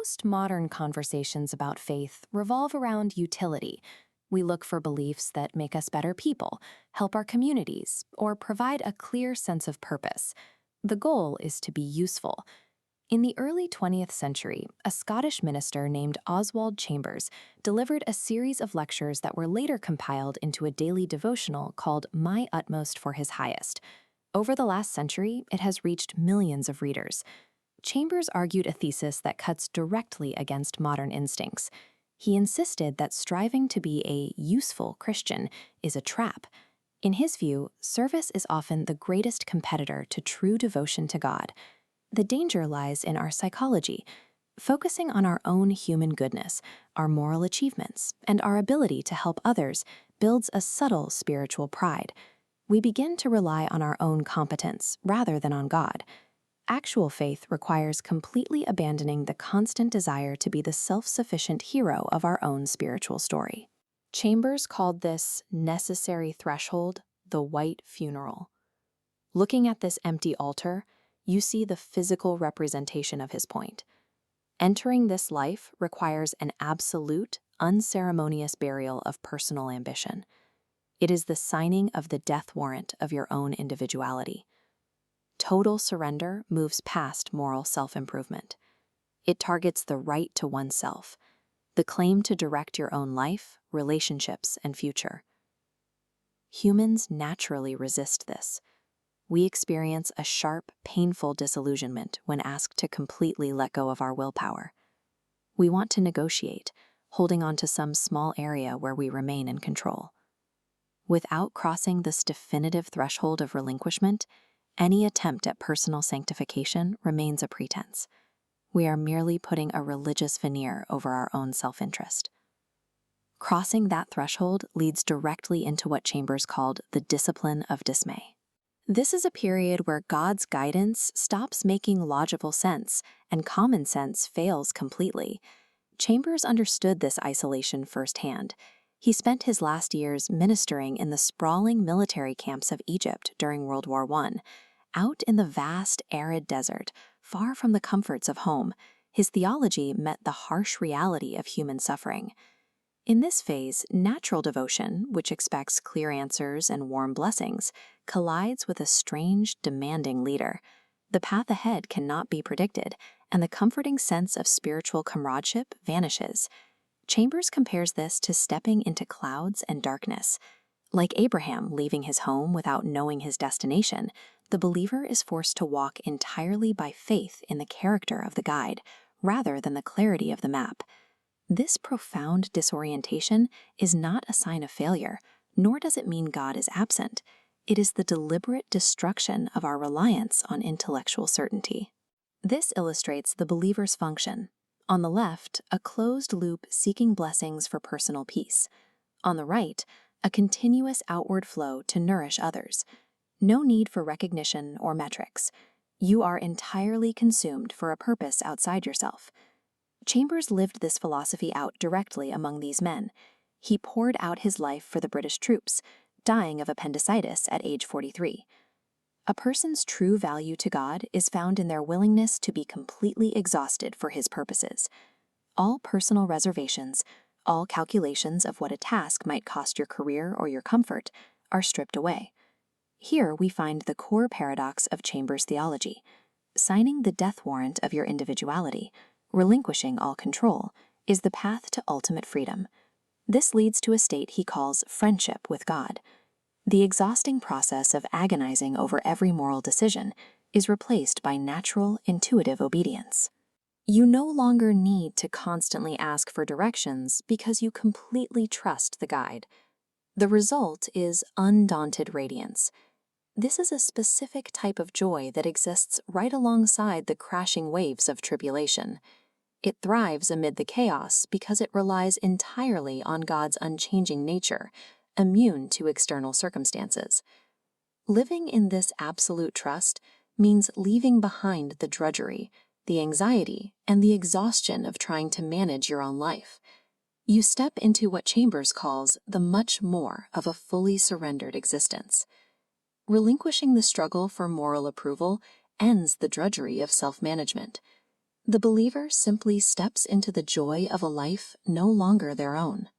Most modern conversations about faith revolve around utility. We look for beliefs that make us better people, help our communities, or provide a clear sense of purpose. The goal is to be useful. In the early 20th century, a Scottish minister named Oswald Chambers delivered a series of lectures that were later compiled into a daily devotional called My Utmost for His Highest. Over the last century, it has reached millions of readers. Chambers argued a thesis that cuts directly against modern instincts. He insisted that striving to be a useful Christian is a trap. In his view, service is often the greatest competitor to true devotion to God. The danger lies in our psychology. Focusing on our own human goodness, our moral achievements, and our ability to help others builds a subtle spiritual pride. We begin to rely on our own competence rather than on God. Actual faith requires completely abandoning the constant desire to be the self-sufficient hero of our own spiritual story. Chambers called this necessary threshold the white funeral. Looking at this empty altar, you see the physical representation of his point. Entering this life requires an absolute, unceremonious burial of personal ambition. It is the signing of the death warrant of your own individuality. Total surrender moves past moral self-improvement. It targets the right to oneself, the claim to direct your own life, relationships, and future. Humans naturally resist this. We experience a sharp, painful disillusionment when asked to completely let go of our willpower. We want to negotiate, holding on to some small area where we remain in control. Without crossing this definitive threshold of relinquishment, any attempt at personal sanctification remains a pretense. We are merely putting a religious veneer over our own self-interest. Crossing that threshold leads directly into what Chambers called the discipline of dismay. This is a period where God's guidance stops making logical sense and common sense fails completely. Chambers understood this isolation firsthand. He spent his last years ministering in the sprawling military camps of Egypt during World War I. Out in the vast, arid desert, far from the comforts of home, his theology met the harsh reality of human suffering. In this phase, natural devotion, which expects clear answers and warm blessings, collides with a strange, demanding leader. The path ahead cannot be predicted, and the comforting sense of spiritual comradeship vanishes. Chambers compares this to stepping into clouds and darkness. Like Abraham leaving his home without knowing his destination, the believer is forced to walk entirely by faith in the character of the guide, rather than the clarity of the map. This profound disorientation is not a sign of failure, nor does it mean God is absent. It is the deliberate destruction of our reliance on intellectual certainty. This illustrates the believer's function. On the left, a closed loop seeking blessings for personal peace. On the right, a continuous outward flow to nourish others. No need for recognition or metrics. You are entirely consumed for a purpose outside yourself. Chambers lived this philosophy out directly among these men. He poured out his life for the British troops, dying of appendicitis at age 43. A person's true value to God is found in their willingness to be completely exhausted for His purposes. All personal reservations, all calculations of what a task might cost your career or your comfort, are stripped away. Here we find the core paradox of Chambers' theology. Signing the death warrant of your individuality, relinquishing all control, is the path to ultimate freedom. This leads to a state he calls friendship with God. The exhausting process of agonizing over every moral decision is replaced by natural, intuitive obedience. You no longer need to constantly ask for directions because you completely trust the guide. The result is undaunted radiance. This is a specific type of joy that exists right alongside the crashing waves of tribulation. It thrives amid the chaos because it relies entirely on God's unchanging nature, immune to external circumstances. Living in this absolute trust means leaving behind the drudgery, the anxiety, and the exhaustion of trying to manage your own life. You step into what Chambers calls the much more of a fully surrendered existence. Relinquishing the struggle for moral approval ends the drudgery of self-management. The believer simply steps into the joy of a life no longer their own.